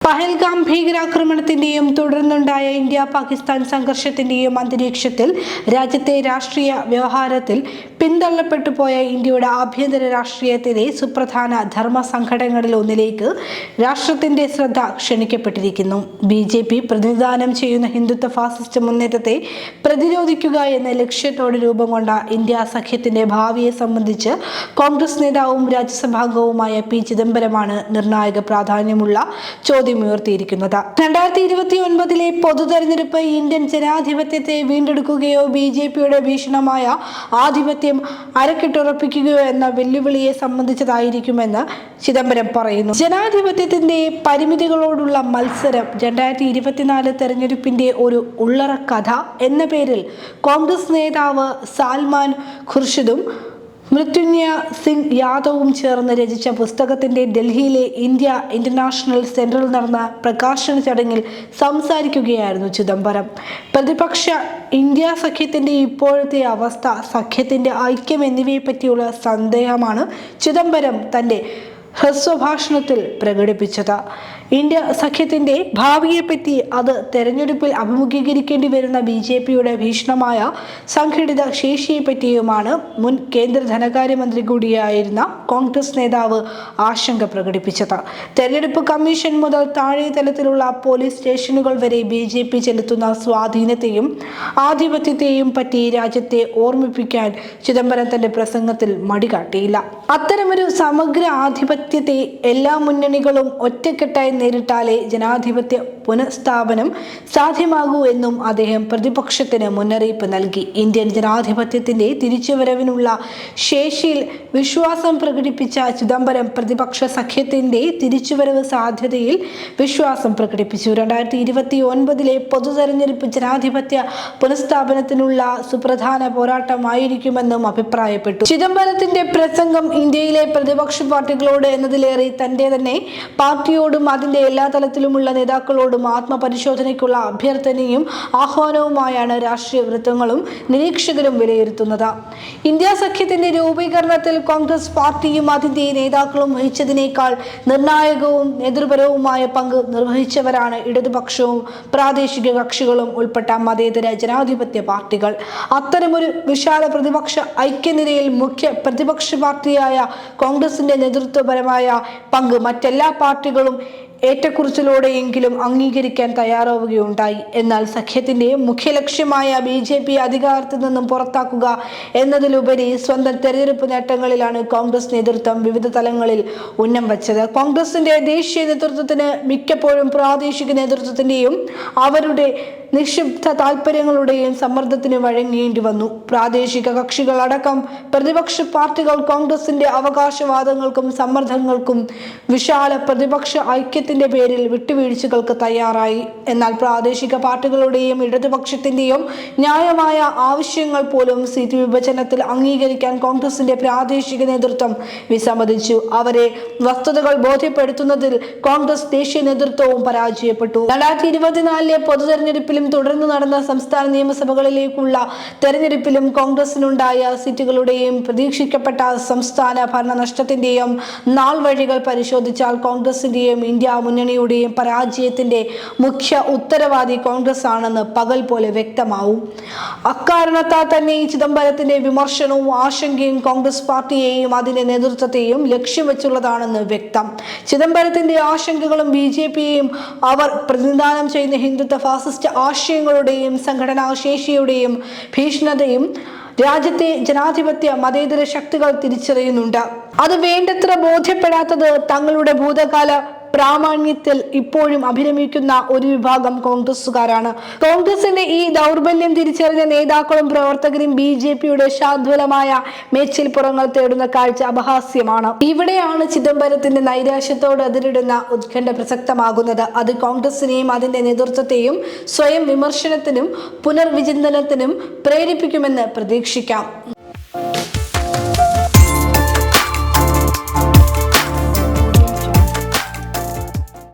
പഹൽഗാം ഭീകരാക്രമണത്തിന്റെയും തുടർന്നുണ്ടായ ഇന്ത്യ പാകിസ്ഥാൻ സംഘർഷത്തിന്റെയും അന്തരീക്ഷത്തിൽ രാജ്യത്തെ രാഷ്ട്രീയ വ്യവഹാരത്തിൽ പിന്തള്ളപ്പെട്ടു പോയ ഇന്ത്യയുടെ ആഭ്യന്തര രാഷ്ട്രീയത്തിലെ സുപ്രധാന ധർമ്മ സംഘടനകളിലൊന്നിലേക്ക് രാഷ്ട്രത്തിന്റെ ശ്രദ്ധ ക്ഷണിക്കപ്പെട്ടിരിക്കുന്നു. BJP പ്രതിനിധാനം ചെയ്യുന്ന ഹിന്ദുത്വ ഫാസിസ്റ്റ് മുന്നേറ്റത്തെ പ്രതിരോധിക്കുക എന്ന ലക്ഷ്യത്തോടെ രൂപം കൊണ്ട ഇന്ത്യ സഖ്യത്തിന്റെ ഭാവിയെ സംബന്ധിച്ച് കോൺഗ്രസ് നേതാവും രാജ്യസഭാംഗവുമായ P. ചിദംബരമാണ് നിർണായക പ്രാധാന്യമുള്ള ചോദ്യമുയർത്തിയിരിക്കുന്നത്. 2029 പൊതു തെരഞ്ഞെടുപ്പ് ഇന്ത്യൻ ജനാധിപത്യത്തെ വീണ്ടെടുക്കുകയോ BJPയുടെ ഭീഷണമായ ആധിപത്യം അരക്കിട്ടുറപ്പിക്കുകയോ എന്ന വെല്ലുവിളിയെ സംബന്ധിച്ചതായിരിക്കുമെന്ന് ചിദംബരം പറയുന്നു. ജനാധിപത്യത്തിന്റെ പരിമിതികളോടുള്ള മത്സരം 2024 തെരഞ്ഞെടുപ്പിന്റെ ഒരു ഉള്ളറ കഥ എന്ന പേരിൽ കോൺഗ്രസ് നേതാവ് സാൽമാൻ ഖുർഷിദും മൃത്യുഞ്ജയ സിംഗ് യാദവും ചേർന്ന് രചിച്ച പുസ്തകത്തിന്റെ ഡൽഹിയിലെ ഇന്ത്യ ഇന്റർനാഷണൽ സെന്ററിൽ നടന്ന പ്രകാശന ചടങ്ങിൽ സംസാരിക്കുകയായിരുന്നു ചിദംബരം. പ്രതിപക്ഷ ഇന്ത്യ സഖ്യത്തിന്റെ ഇപ്പോഴത്തെ അവസ്ഥ, സഖ്യത്തിന്റെ ഐക്യം എന്നിവയെപ്പറ്റിയുള്ള സന്ദേഹമാണ് ചിദംബരം തന്റെ ഹ്രസ്വഭാഷണത്തിൽ പ്രകടിപ്പിച്ചത്. ഇന്ത്യ സഖ്യത്തിന്റെ ഭാവിയെപ്പറ്റി, അത് തെരഞ്ഞെടുപ്പിൽ അഭിമുഖീകരിക്കേണ്ടി വരുന്ന BJPയുടെ ഭീഷണമായ സംഘടിത ശേഷിയെപ്പറ്റിയുമാണ് മുൻ കേന്ദ്ര ധനകാര്യമന്ത്രി കൂടിയായിരുന്ന കോൺഗ്രസ് നേതാവ് ആശങ്ക പ്രകടിപ്പിച്ചത്. തെരഞ്ഞെടുപ്പ് കമ്മീഷൻ മുതൽ താഴെ തലത്തിലുള്ള പോലീസ് സ്റ്റേഷനുകൾ വരെ BJP ചെലുത്തുന്ന സ്വാധീനത്തെയും ആധിപത്യത്തെയും പറ്റി രാജ്യത്തെ ഓർമ്മിപ്പിക്കാൻ ചിദംബരം തന്റെ പ്രസംഗത്തിൽ മടികാട്ടിയില്ല. അത്തരമൊരു സമഗ്ര ആധിപത്യത്തെ എല്ലാ മുന്നണികളും ഒറ്റക്കെട്ടായി നേരിട്ടാലേ ജനാധിപത്യ പുനഃസ്ഥാപനം സാധ്യമാകൂ എന്നും അദ്ദേഹം പ്രതിപക്ഷത്തിന് മുന്നറിയിപ്പ് നൽകി. ഇന്ത്യൻ ജനാധിപത്യത്തിന്റെ തിരിച്ചുവരവിനുള്ള ശേഷിയിൽ വിശ്വാസം പ്രകടിപ്പിച്ച ചിദംബരം പ്രതിപക്ഷ സഖ്യത്തിന്റെ തിരിച്ചുവരവ് സാധ്യതയിൽ വിശ്വാസം പ്രകടിപ്പിച്ചു. 2029 പൊതു തെരഞ്ഞെടുപ്പ് ജനാധിപത്യ പുനഃസ്ഥാപനത്തിനുള്ള സുപ്രധാന പോരാട്ടമായിരിക്കുമെന്നും അഭിപ്രായപ്പെട്ടു. ചിദംബരത്തിന്റെ പ്രസംഗം ഇന്ത്യയിലെ പ്രതിപക്ഷ പാർട്ടികളോട് എന്നതിലേറെ തന്റെ തന്നെ പാർട്ടിയോടും അതിന്റെ എല്ലാ തലത്തിലുമുള്ള നേതാക്കളോടും ആത്മപരിശോധനയ്ക്കുള്ള അഭ്യർത്ഥനയും ആഹ്വാനവുമായാണ് രാഷ്ട്രീയ വൃത്തങ്ങളും നിരീക്ഷകരും വിലയിരുത്തുന്നത്. ഇന്ത്യ സഖ്യത്തിന്റെ രൂപീകരണത്തിൽ കോൺഗ്രസ് പാർട്ടിയും അതിന്റെ നേതാക്കളും വഹിച്ചതിനേക്കാൾ നിർണായകവും നേതൃപരവുമായ പങ്ക് നിർവഹിച്ചവരാണ് ഇടതുപക്ഷവും പ്രാദേശിക കക്ഷികളും ഉൾപ്പെട്ട മതേതര ജനാധിപത്യ പാർട്ടികൾ. അത്തരമൊരു വിശാല പ്രതിപക്ഷ ഐക്യനിരയിൽ മുഖ്യ പ്രതിപക്ഷ പാർട്ടിയായ കോൺഗ്രസിന്റെ നേതൃത്വപരമായ പങ്ക് മറ്റെല്ലാ പാർട്ടികളും ഏറ്റക്കുറിച്ചിലൂടെയെങ്കിലും അംഗീകരിക്കാൻ തയ്യാറാവുകയുണ്ടായി. എന്നാൽ സഖ്യത്തിന്റെ മുഖ്യ ലക്ഷ്യമായ BJP അധികാരത്തിൽ നിന്നും പുറത്താക്കുക എന്നതിലുപരി സ്വന്തം തെരഞ്ഞെടുപ്പ് നേട്ടങ്ങളിലാണ് കോൺഗ്രസ് നേതൃത്വം വിവിധ തലങ്ങളിൽ ഉന്നം വച്ചത്. കോൺഗ്രസിന്റെ ദേശീയ നേതൃത്വത്തിന് മിക്കപ്പോഴും പ്രാദേശിക നേതൃത്വത്തിന്റെയും അവരുടെ നിക്ഷിപ്ത താൽപര്യങ്ങളുടെയും സമ്മർദ്ദത്തിന് വഴങ്ങേണ്ടി വന്നു. പ്രാദേശിക കക്ഷികളടക്കം പ്രതിപക്ഷ പാർട്ടികൾ കോൺഗ്രസിന്റെ അവകാശവാദങ്ങൾക്കും സമ്മർദ്ദങ്ങൾക്കും വിശാല പ്രതിപക്ഷ ഐക്യത്തിന്റെ പേരിൽ വിട്ടുവീഴ്ചകൾക്ക് തയ്യാറായി. എന്നാൽ പ്രാദേശിക പാർട്ടികളുടെയും ഇടതുപക്ഷത്തിന്റെയും ന്യായമായ ആവശ്യങ്ങൾ പോലും സീറ്റ് വിഭജനത്തിൽ അംഗീകരിക്കാൻ കോൺഗ്രസിന്റെ പ്രാദേശിക നേതൃത്വം വിസമ്മതിച്ചു. അവരെ വസ്തുതകൾ ബോധ്യപ്പെടുത്തുന്നതിൽ കോൺഗ്രസ് ദേശീയ നേതൃത്വവും പരാജയപ്പെട്ടു. 2024 പൊതു തെരഞ്ഞെടുപ്പിലും തുടർന്ന് നടന്ന സംസ്ഥാന നിയമസഭകളിലേക്കുള്ള തെരഞ്ഞെടുപ്പിലും കോൺഗ്രസിനുണ്ടായ സീറ്റുകളുടെയും പ്രതീക്ഷിക്കപ്പെട്ട സംസ്ഥാന ഭരണ നഷ്ടത്തിന്റെയും നാൾ വഴികൾ പരിശോധിച്ചാൽ കോൺഗ്രസിന്റെയും ഇന്ത്യ മുന്നണിയുടെയും പരാജയത്തിന്റെ മുഖ്യ ഉത്തരവാദി കോൺഗ്രസ് ആണെന്ന് പകൽ പോലെ വ്യക്തമാവും. അക്കാരണത്താൽ തന്നെ ഈ ചിദംബരത്തിന്റെ വിമർശനവും ആശങ്കയും കോൺഗ്രസ് പാർട്ടിയെയും അതിന്റെ നേതൃത്വത്തെയും ലക്ഷ്യം വെച്ചുള്ളതാണെന്ന് വ്യക്തം. ചിദംബരത്തിന്റെ ആശങ്കകളും BJPയെയും അവർ പ്രതിനിധാനം ചെയ്യുന്ന ഹിന്ദുത്വ ഫാസിസ്റ്റ് ആശയങ്ങളുടെയും സംഘടനാ ശേഷിയുടെയും ഭീഷണതയും രാജ്യത്തെ ജനാധിപത്യ മതേതര ശക്തികൾ തിരിച്ചറിയുന്നുണ്ട്. അത് വേണ്ടത്ര ബോധ്യപ്പെടാത്തത് തങ്ങളുടെ ഭൂതകാല പ്രാമാണ്യത്തിൽ ഇപ്പോഴും അഭിരമിക്കുന്ന ഒരു വിഭാഗം കോൺഗ്രസുകാരാണ്. കോൺഗ്രസിന്റെ ഈ ദൗർബല്യം തിരിച്ചറിഞ്ഞ നേതാക്കളും പ്രവർത്തകരും BJPയുടെ ശാദ്വലമായ മേച്ചിൽപ്പുറങ്ങൾ തേടുന്ന കാഴ്ച അപഹാസ്യമാണ്. ഇവിടെയാണ് ചിദംബരത്തിന്റെ നൈരാശ്യത്തോട് അതിരിടുന്ന ഉത്കണ്ഠ പ്രസക്തമാകുന്നത്. അത് കോൺഗ്രസിനെയും അതിന്റെ നേതൃത്വത്തെയും സ്വയം വിമർശനത്തിനും പുനർവിചിന്തനത്തിനും പ്രേരിപ്പിക്കുമെന്ന് പ്രതീക്ഷിക്കാം.